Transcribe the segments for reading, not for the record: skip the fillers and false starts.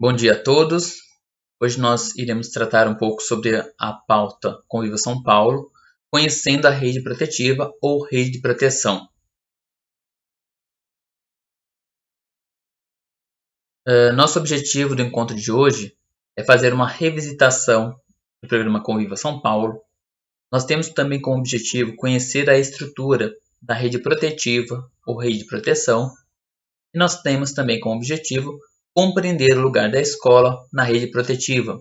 Bom dia a todos. Hoje nós iremos tratar um pouco sobre a pauta Conviva São Paulo, conhecendo a rede protetiva ou rede de proteção. Nosso objetivo do encontro de hoje é fazer uma revisitação do programa Conviva São Paulo. Nós temos também como objetivo conhecer a estrutura da rede protetiva ou rede de proteção. E nós temos também como objetivo compreender o lugar da escola na rede protetiva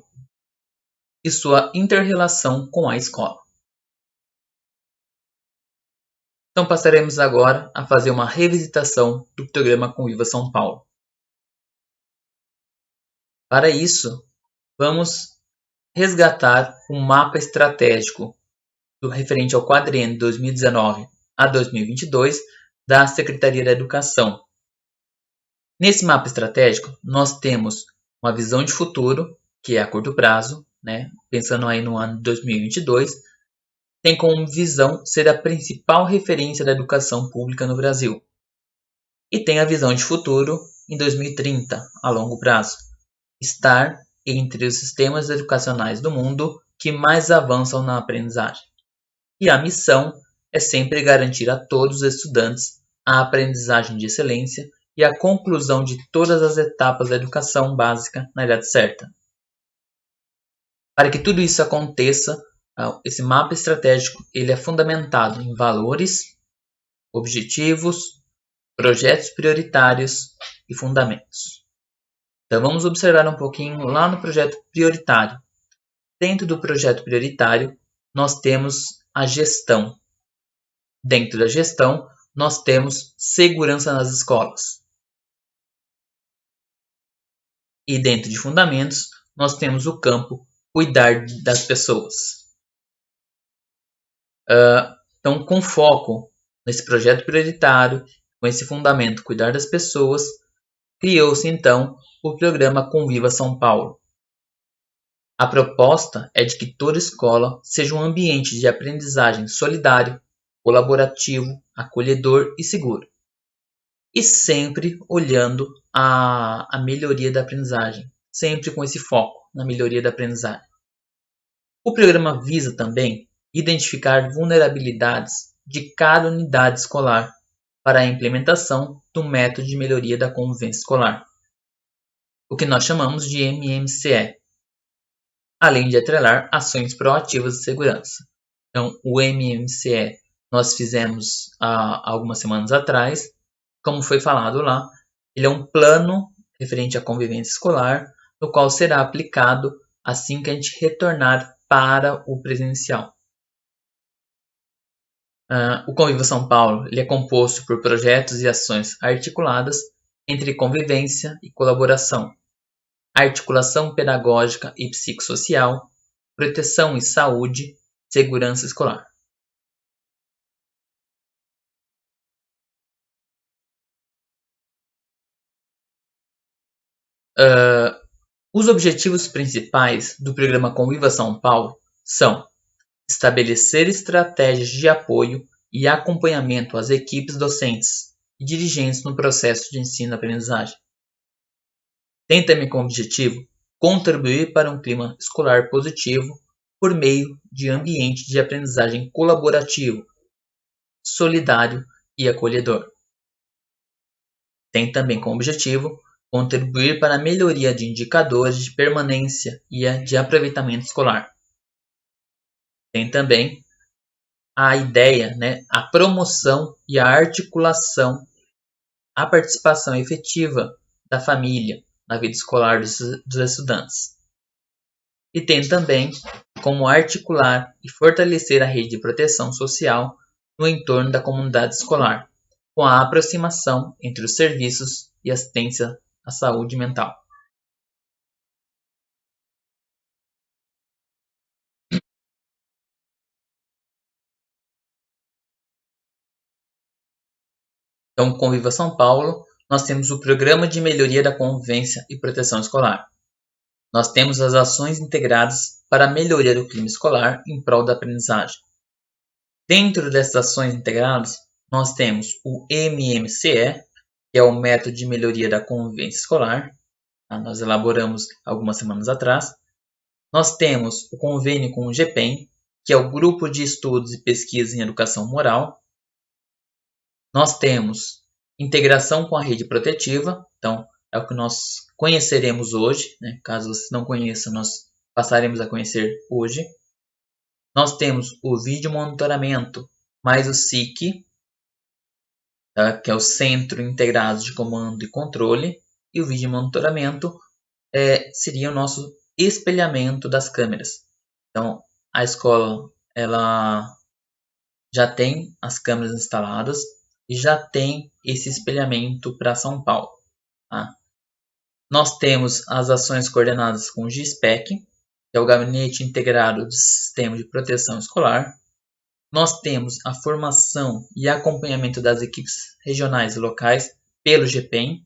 e sua inter-relação com a escola. Então passaremos agora a fazer uma revisitação do programa Conviva São Paulo. Para isso, vamos resgatar um mapa estratégico do referente ao quadriênio 2019 a 2022 da Secretaria da Educação. Nesse mapa estratégico, nós temos uma visão de futuro, que é a curto prazo, pensando aí no ano 2022, tem como visão ser a principal referência da educação pública no Brasil. E tem a visão de futuro em 2030, a longo prazo, estar entre os sistemas educacionais do mundo que mais avançam na aprendizagem. E a missão é sempre garantir a todos os estudantes a aprendizagem de excelência e a conclusão de todas as etapas da educação básica na idade certa. Para que tudo isso aconteça, esse mapa estratégico ele é fundamentado em valores, objetivos, projetos prioritários e fundamentos. Então vamos observar um pouquinho lá no projeto prioritário. Dentro do projeto prioritário, nós temos a gestão. Dentro da gestão, nós temos segurança nas escolas. E dentro de fundamentos, nós temos o campo cuidar das pessoas. Então, com foco nesse projeto prioritário, com esse fundamento cuidar das pessoas, criou-se então o programa Conviva São Paulo. A proposta é de que toda escola seja um ambiente de aprendizagem solidário, colaborativo, acolhedor e seguro. E sempre olhando a melhoria da aprendizagem, sempre com esse foco na melhoria da aprendizagem. O programa visa também identificar vulnerabilidades de cada unidade escolar para a implementação do método de melhoria da convivência escolar, o que nós chamamos de MMCE, além de atrelar ações proativas de segurança. Então, o MMCE nós fizemos há algumas semanas atrás, como foi falado lá, ele é um plano referente à convivência escolar, no qual será aplicado assim que a gente retornar para o presencial. O Conviva São Paulo ele é composto por projetos e ações articuladas entre convivência e colaboração, articulação pedagógica e psicossocial, proteção e saúde, segurança escolar. Os objetivos principais do programa Conviva São Paulo são estabelecer estratégias de apoio e acompanhamento às equipes docentes e dirigentes no processo de ensino-aprendizagem. Tem também como objetivo contribuir para um clima escolar positivo por meio de ambiente de aprendizagem colaborativo, solidário e acolhedor. Tem também como objetivo contribuir para a melhoria de indicadores de permanência e de aproveitamento escolar. Tem também a ideia, a promoção e a articulação, a participação efetiva da família na vida escolar dos estudantes. E tem também como articular e fortalecer a rede de proteção social no entorno da comunidade escolar, com a aproximação entre os serviços e assistência à saúde mental. Então, Conviva São Paulo, nós temos o Programa de Melhoria da Convivência e Proteção Escolar. Nós temos as ações integradas para a melhoria do clima escolar em prol da aprendizagem. Dentro dessas ações integradas, nós temos o MMCE, que é o Método de Melhoria da Convivência Escolar. Nós elaboramos algumas semanas atrás. Nós temos o convênio com o GPEM, que é o Grupo de Estudos e Pesquisa em Educação Moral. Nós temos integração com a rede protetiva, então é o que nós conheceremos hoje, né? Caso você não conheça, nós passaremos a conhecer hoje. Nós temos o vídeo monitoramento, mais o SIC, tá? Que é o Centro Integrado de Comando e Controle, e o vídeo monitoramento seria o nosso espelhamento das câmeras. Então, a escola ela já tem as câmeras instaladas e já tem esse espelhamento para São Paulo. Tá? Nós temos as ações coordenadas com o GISPEC, que é o Gabinete Integrado de Sistema de Proteção Escolar. Nós temos a formação e acompanhamento das equipes regionais e locais pelo GPEM.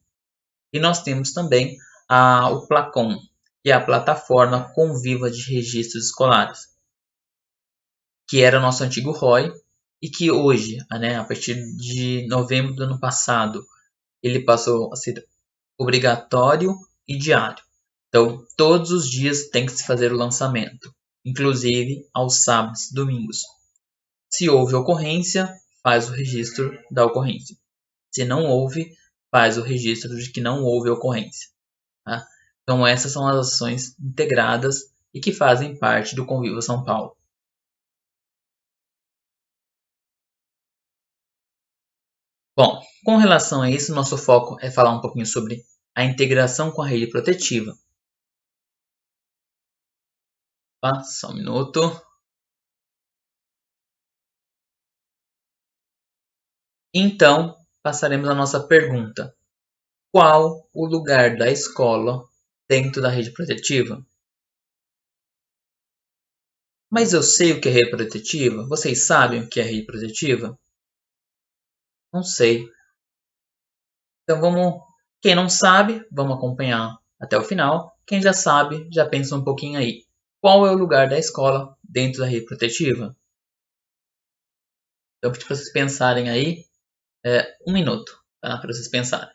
E nós temos também o Placon, que é a plataforma Conviva de Registros Escolares, que era o nosso antigo ROI e que hoje, a partir de novembro do ano passado, ele passou a ser obrigatório e diário. Então, todos os dias tem que se fazer o lançamento, inclusive aos sábados e domingos. Se houve ocorrência, faz o registro da ocorrência. Se não houve, faz o registro de que não houve ocorrência. Tá? Então, essas são as ações integradas e que fazem parte do Conviva São Paulo. Bom, com relação a isso, nosso foco é falar um pouquinho sobre a integração com a rede protetiva. Tá? Só um minuto. Então, passaremos à nossa pergunta. Qual o lugar da escola dentro da rede protetiva? Mas eu sei o que é rede protetiva? Vocês sabem o que é rede protetiva? Não sei. Então vamos. Quem não sabe, vamos acompanhar até o final. Quem já sabe, já pensa um pouquinho aí. Qual é o lugar da escola dentro da rede protetiva? Então, para vocês pensarem aí, 1 minuto, tá? Para vocês pensarem.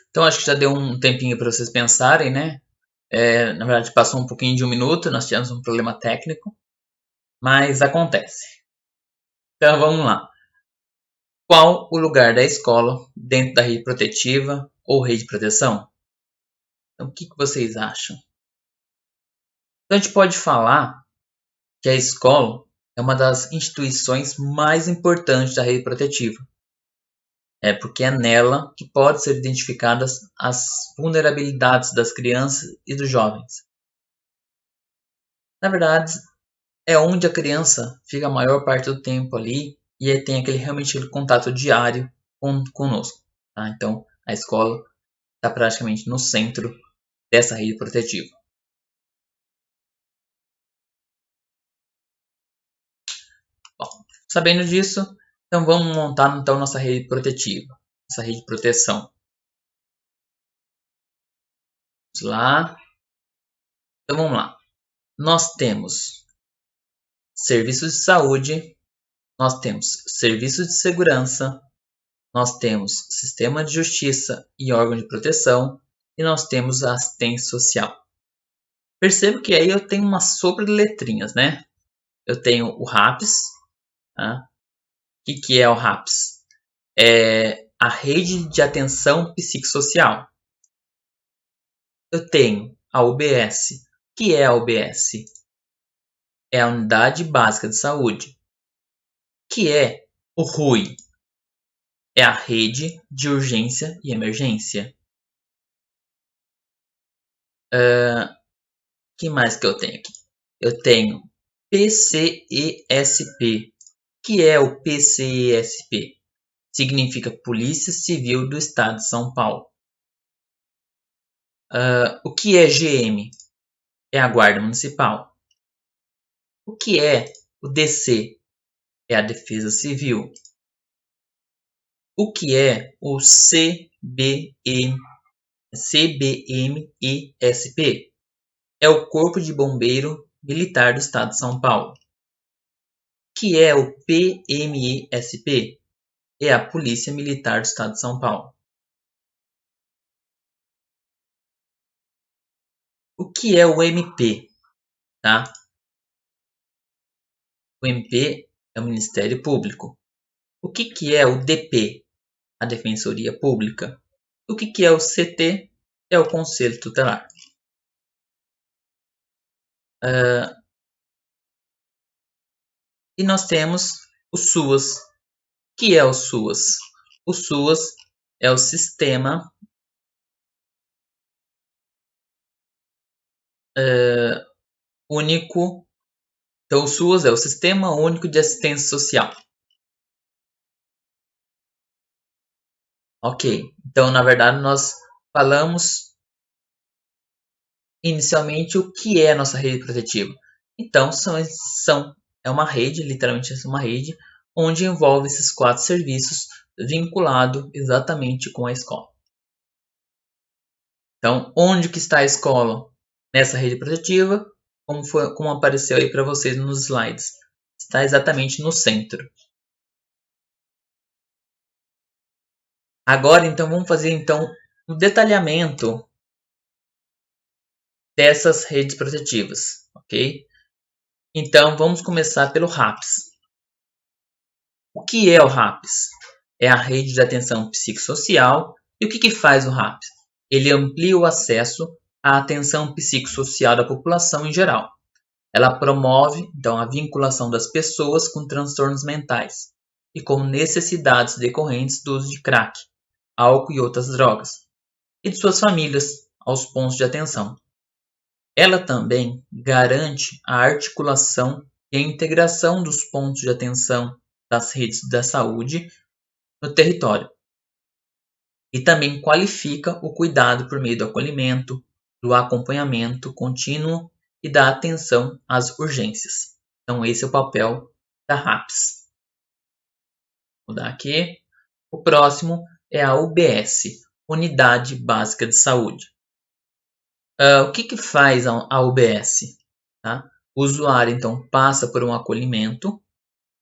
Então acho que já deu um tempinho para vocês pensarem, né? Na verdade passou um pouquinho de 1 minuto, nós tivemos um problema técnico, mas acontece. Então vamos lá. Qual o lugar da escola dentro da rede protetiva ou rede de proteção? Então o que vocês acham? Então a gente pode falar que a escola é uma das instituições mais importantes da rede protetiva. É porque é nela que podem ser identificadas as vulnerabilidades das crianças e dos jovens. Na verdade, é onde a criança fica a maior parte do tempo ali e tem realmente aquele contato diário conosco. Tá? Então, a escola está praticamente no centro dessa rede protetiva. Bom, sabendo disso, então vamos montar então nossa rede protetiva, nossa rede de proteção. Vamos lá. Então vamos lá. Nós temos serviços de saúde, nós temos serviços de segurança, nós temos sistema de justiça e órgão de proteção e nós temos a assistência social. Percebo que aí eu tenho uma sopa de letrinhas, né? Eu tenho o RAPS. Tá? O que é o RAPS? É a rede de atenção psicossocial. Eu tenho a UBS. O que é a UBS? É a Unidade Básica de Saúde. O que é o RUI? É a Rede de Urgência e Emergência. Que mais que eu tenho aqui? Eu tenho PCESP. O que é o PCESP? Significa Polícia Civil do Estado de São Paulo. O que é GM? É a Guarda Municipal. O que é o DC? É a Defesa Civil. O que é o CBMESP? É o Corpo de Bombeiro Militar do Estado de São Paulo. O que é o PMESP? É a Polícia Militar do Estado de São Paulo. O que é o MP? Tá? O MP é o Ministério Público. O que é o DP? A Defensoria Pública. O que é o CT? É o Conselho Tutelar. E nós temos o SUAS. O que é o SUAS? O SUAS é o Sistema Único. Então, o SUAS é o Sistema Único de Assistência Social. Ok, então na verdade nós falamos inicialmente o que é a nossa rede protetiva. Então é uma rede, literalmente é uma rede, onde envolve esses 4 serviços vinculado exatamente com a escola. Então, onde que está a escola nessa rede protetiva? Como apareceu aí para vocês nos slides. Está exatamente no centro. Agora, então, vamos fazer então um detalhamento dessas redes protetivas, ok? Então, vamos começar pelo RAPS. O que é o RAPS? É a rede de atenção psicossocial. E o que faz o RAPS? Ele amplia o acesso à atenção psicossocial da população em geral. Ela promove, então, a vinculação das pessoas com transtornos mentais e com necessidades decorrentes do uso de crack, álcool e outras drogas, e de suas famílias aos pontos de atenção. Ela também garante a articulação e a integração dos pontos de atenção das redes da saúde no território. E também qualifica o cuidado por meio do acolhimento, do acompanhamento contínuo e da atenção às urgências. Então, esse é o papel da RAPS. Vou mudar aqui. O próximo é a UBS, Unidade Básica de Saúde. O que faz a UBS? Tá? O usuário, então, passa por um acolhimento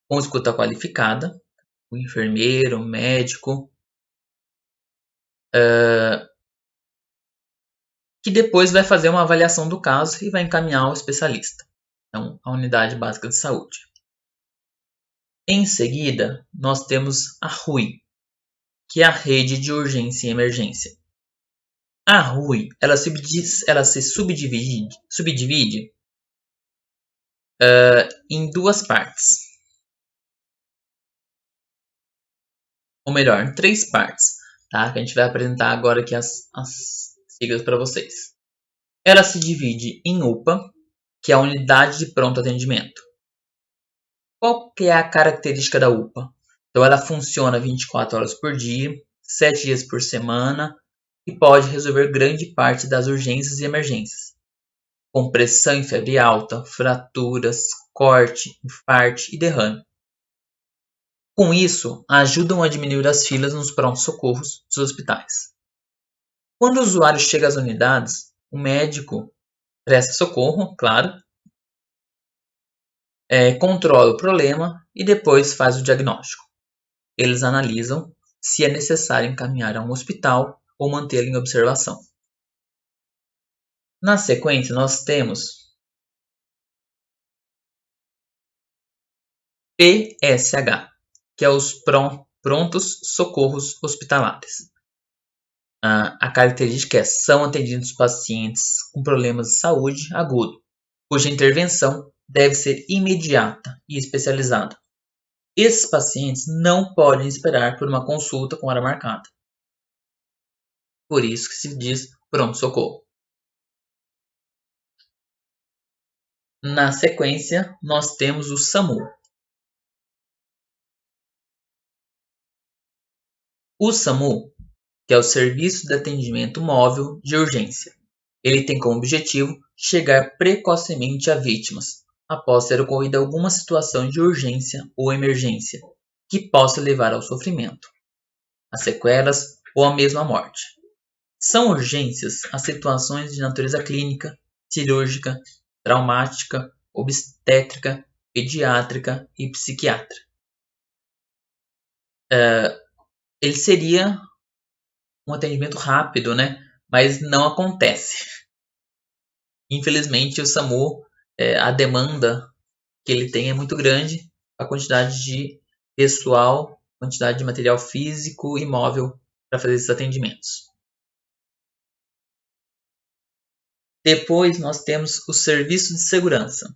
com escuta qualificada, o enfermeiro, o médico, que depois vai fazer uma avaliação do caso e vai encaminhar ao especialista. Então, a unidade básica de saúde. Em seguida, nós temos a RUI, que é a rede de urgência e emergência. A RUI, ela se subdivide em duas partes. Ou melhor, em três partes, tá? Que a gente vai apresentar agora aqui as siglas para vocês. Ela se divide em UPA, que é a Unidade de Pronto Atendimento. Qual que é a característica da UPA? Então, ela funciona 24 horas por dia, 7 dias por semana e pode resolver grande parte das urgências e emergências, com pressão e febre alta, fraturas, corte, infarte e derrame. Com isso, ajudam a diminuir as filas nos prontos-socorros dos hospitais. Quando o usuário chega às unidades, o médico presta socorro, claro, controla o problema e depois faz o diagnóstico. Eles analisam se é necessário encaminhar a um hospital ou mantê-lo em observação. Na sequência, nós temos PSH, que é os prontos socorros hospitalares. A característica é: são atendidos pacientes com problemas de saúde agudo, cuja intervenção deve ser imediata e especializada. Esses pacientes não podem esperar por uma consulta com hora marcada. Por isso que se diz pronto-socorro. Na sequência, nós temos o SAMU. O SAMU, que é o Serviço de Atendimento Móvel de Urgência, ele tem como objetivo chegar precocemente a vítimas, após ter ocorrido alguma situação de urgência ou emergência, que possa levar ao sofrimento, a sequelas ou a mesma morte. São urgências as situações de natureza clínica, cirúrgica, traumática, obstétrica, pediátrica e psiquiátrica. Ele seria um atendimento rápido, né? Mas não acontece. Infelizmente, o SAMU, a demanda que ele tem é muito grande, a quantidade de pessoal, quantidade de material físico e móvel para fazer esses atendimentos. Depois nós temos o serviço de segurança.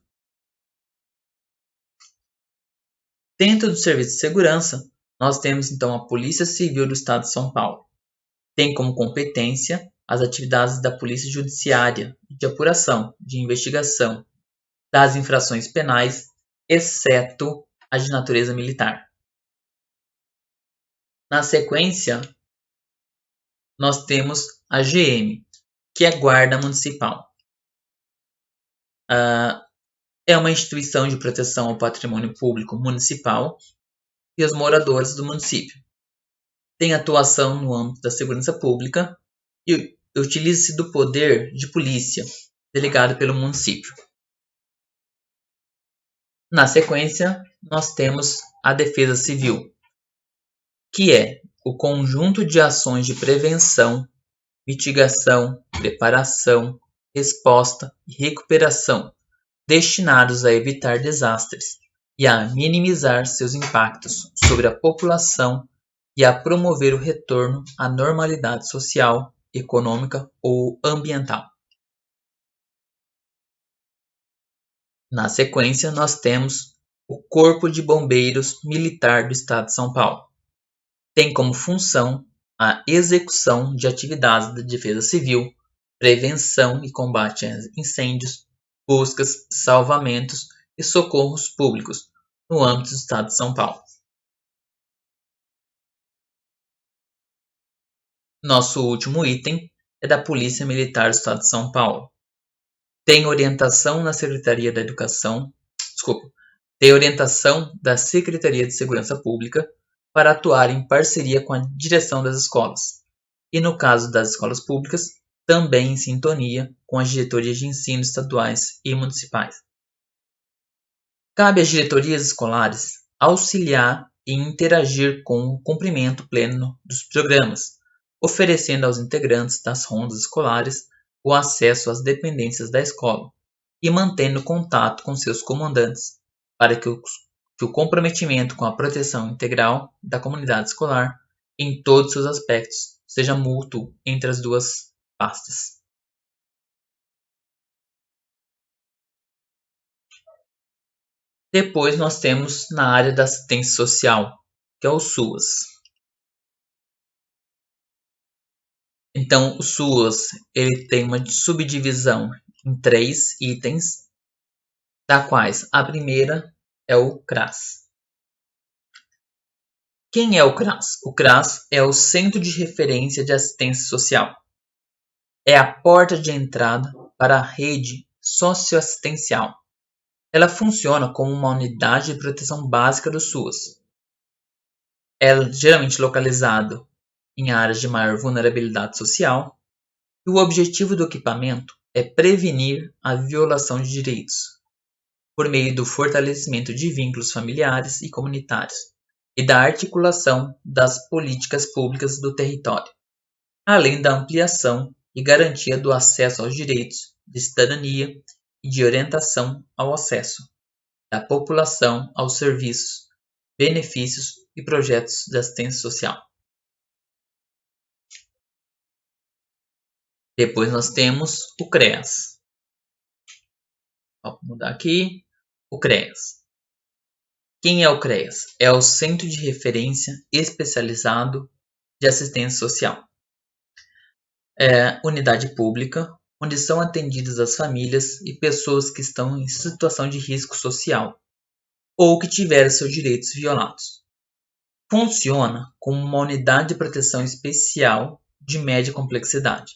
Dentro do serviço de segurança, nós temos então a Polícia Civil do Estado de São Paulo. Tem como competência as atividades da Polícia Judiciária de apuração, de investigação das infrações penais, exceto as de natureza militar. Na sequência, nós temos a GM, que é Guarda Municipal. É uma instituição de proteção ao patrimônio público municipal e aos moradores do município. Tem atuação no âmbito da segurança pública e utiliza-se do poder de polícia delegado pelo município. Na sequência, nós temos a Defesa Civil, que é o conjunto de ações de prevenção, mitigação, preparação, resposta e recuperação destinados a evitar desastres e a minimizar seus impactos sobre a população e a promover o retorno à normalidade social, econômica ou ambiental. Na sequência, nós temos o Corpo de Bombeiros Militar do Estado de São Paulo. Tem como função a execução de atividades de defesa civil, prevenção e combate a incêndios, buscas, salvamentos e socorros públicos no âmbito do Estado de São Paulo. Nosso último item é da Polícia Militar do Estado de São Paulo. Tem orientação da Secretaria da Secretaria de Segurança Pública para atuar em parceria com a direção das escolas, e no caso das escolas públicas, também em sintonia com as diretorias de ensino estaduais e municipais. Cabe às diretorias escolares auxiliar e interagir com o cumprimento pleno dos programas, oferecendo aos integrantes das rondas escolares o acesso às dependências da escola e mantendo contato com seus comandantes para que o comprometimento com a proteção integral da comunidade escolar em todos seus aspectos seja mútuo entre as duas pastas. Depois nós temos na área da assistência social, que é o SUAS. Então, o SUAS ele tem uma subdivisão em 3 itens, da quais a primeira é o CRAS. Quem é o CRAS? O CRAS é o Centro de Referência de Assistência Social. É a porta de entrada para a rede socioassistencial. Ela funciona como uma unidade de proteção básica do SUAS. É geralmente localizado em áreas de maior vulnerabilidade social, e o objetivo do equipamento é prevenir a violação de direitos, por meio do fortalecimento de vínculos familiares e comunitários e da articulação das políticas públicas do território, além da ampliação e garantia do acesso aos direitos de cidadania e de orientação ao acesso da população aos serviços, benefícios e projetos de assistência social. Depois nós temos o CREAS. Vou mudar aqui. O CREAS. Quem é o CREAS? É o Centro de Referência Especializado de Assistência Social. É unidade pública, onde são atendidas as famílias e pessoas que estão em situação de risco social ou que tiveram seus direitos violados. Funciona como uma unidade de proteção especial de média complexidade.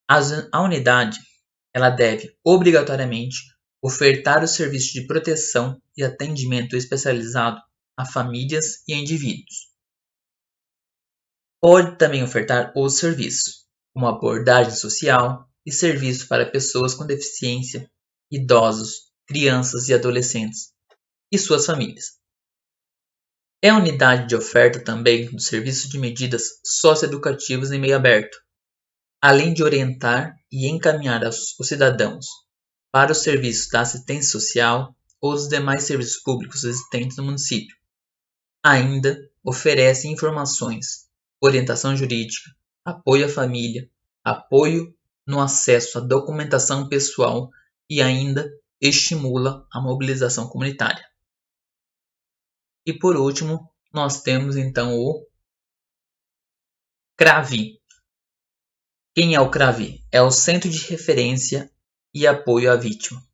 A unidade ela deve, obrigatoriamente, ofertar o serviço de proteção e atendimento especializado a famílias e a indivíduos. Pode também ofertar outros serviços, como abordagem social e serviço para pessoas com deficiência, idosos, crianças e adolescentes e suas famílias. É a unidade de oferta também do serviço de medidas socioeducativas em meio aberto, além de orientar e encaminhar os cidadãos para os serviços da assistência social ou os demais serviços públicos existentes no município. Ainda oferece informações, orientação jurídica, apoio à família, apoio no acesso à documentação pessoal e ainda estimula a mobilização comunitária. E por último, nós temos então o CRAVI. Quem é o CRAVI? É o Centro de Referência e Apoio à Vítima.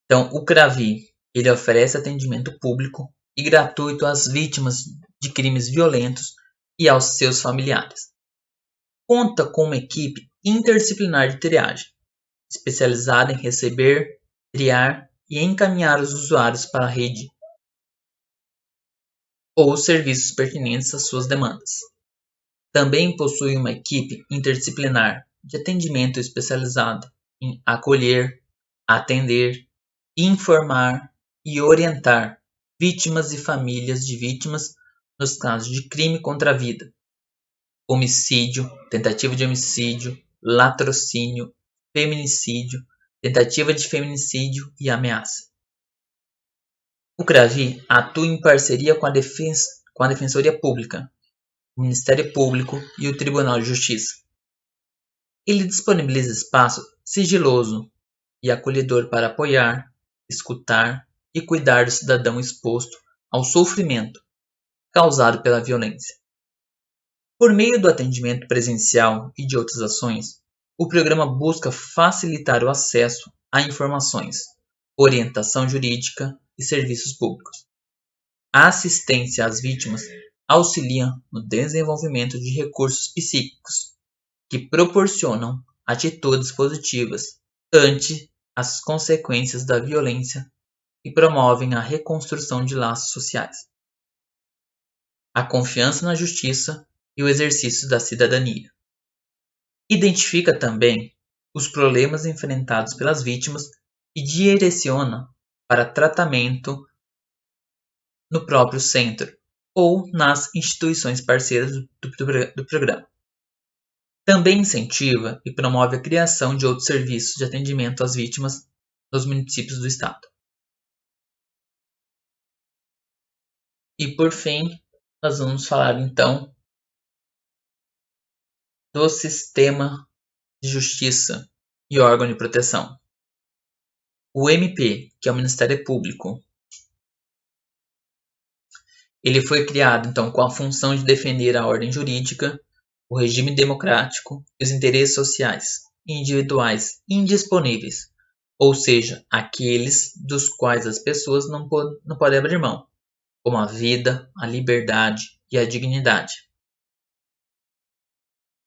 Então, o CRAVI ele oferece atendimento público e gratuito às vítimas de crimes violentos e aos seus familiares. Conta com uma equipe interdisciplinar de triagem, especializada em receber, triar e encaminhar os usuários para a rede ou os serviços pertinentes às suas demandas. Também possui uma equipe interdisciplinar de atendimento especializado em acolher, atender, informar e orientar vítimas e famílias de vítimas nos casos de crime contra a vida, homicídio, tentativa de homicídio, latrocínio, feminicídio, tentativa de feminicídio e ameaça. O CRAVI atua em parceria com a Defensoria Pública, o Ministério Público e o Tribunal de Justiça. Ele disponibiliza espaço sigiloso e acolhedor para apoiar, escutar e cuidar do cidadão exposto ao sofrimento causado pela violência. Por meio do atendimento presencial e de outras ações, o programa busca facilitar o acesso a informações, orientação jurídica e serviços públicos. A assistência às vítimas auxilia no desenvolvimento de recursos psíquicos que proporcionam atitudes positivas ante as consequências da violência e promovem a reconstrução de laços sociais, a confiança na justiça e o exercício da cidadania. Identifica também os problemas enfrentados pelas vítimas e direciona para tratamento no próprio centro ou nas instituições parceiras do programa. Também incentiva e promove a criação de outros serviços de atendimento às vítimas nos municípios do estado. E por fim, nós vamos falar então do sistema de justiça e órgão de proteção. O MP, que é o Ministério Público, ele foi criado então com a função de defender a ordem jurídica, o regime democrático e os interesses sociais individuais indisponíveis, ou seja, aqueles dos quais as pessoas não podem abrir mão, como a vida, a liberdade e a dignidade.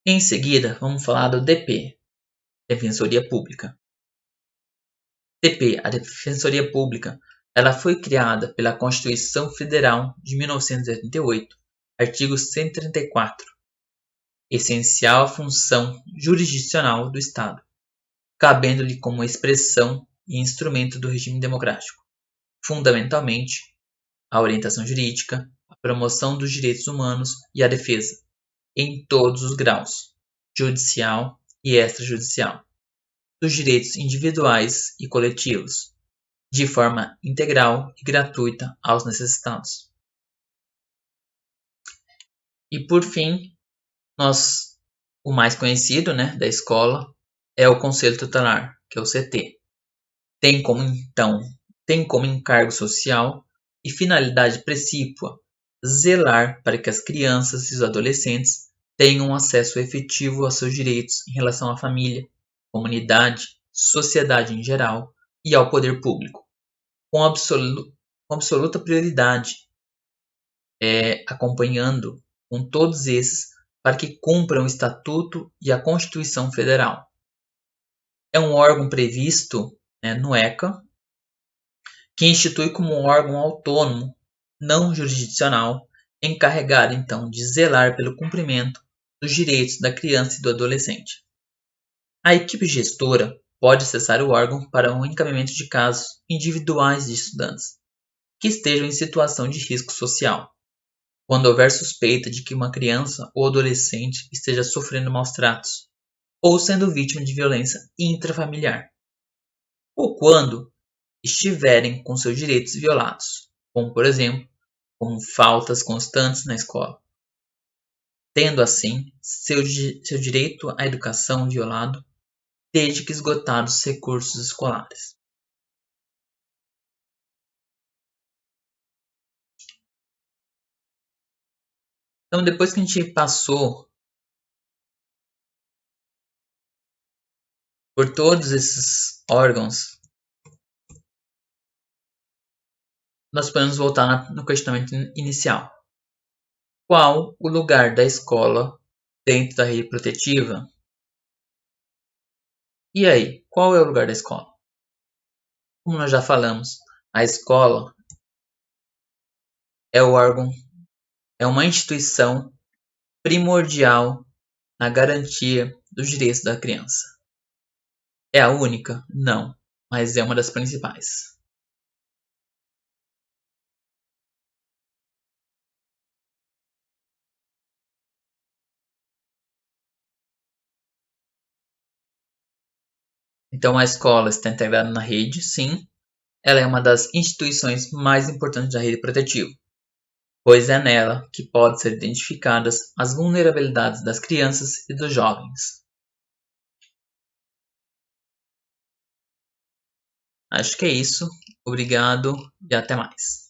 Em seguida, vamos falar do DP, Defensoria Pública. DP, a Defensoria Pública, ela foi criada pela Constituição Federal de 1988, artigo 134, essencial à função jurisdicional do Estado, cabendo-lhe como expressão e instrumento do regime democrático, fundamentalmente a orientação jurídica, a promoção dos direitos humanos e a defesa, em todos os graus, judicial e extrajudicial, dos direitos individuais e coletivos, de forma integral e gratuita aos necessitados. E por fim, o mais conhecido, da escola é o Conselho Tutelar, que é o CT. Tem como encargo social e finalidade precípua zelar para que as crianças e os adolescentes tenham acesso efetivo a seus direitos em relação à família, comunidade, sociedade em geral e ao poder público, com absoluta prioridade, acompanhando com todos esses para que cumpram o Estatuto e a Constituição Federal. É um órgão previsto no ECA, que institui como um órgão autônomo, não jurisdicional, encarregado então de zelar pelo cumprimento dos direitos da criança e do adolescente. A equipe gestora pode acessar o órgão para um encaminhamento de casos individuais de estudantes que estejam em situação de risco social, quando houver suspeita de que uma criança ou adolescente esteja sofrendo maus-tratos ou sendo vítima de violência intrafamiliar, ou quando estiverem com seus direitos violados, como por exemplo, como faltas constantes na escola, tendo assim seu direito à educação violado desde que esgotados os recursos escolares. Então, depois que a gente passou por todos esses órgãos, nós podemos voltar no questionamento inicial. Qual o lugar da escola dentro da rede protetiva? E aí, qual é o lugar da escola? Como nós já falamos, a escola é o órgão, é uma instituição primordial na garantia dos direitos da criança. É a única? Não, mas é uma das principais. Então, a escola está integrada na rede, sim. Ela é uma das instituições mais importantes da rede protetiva, pois é nela que podem ser identificadas as vulnerabilidades das crianças e dos jovens. Acho que é isso. Obrigado e até mais.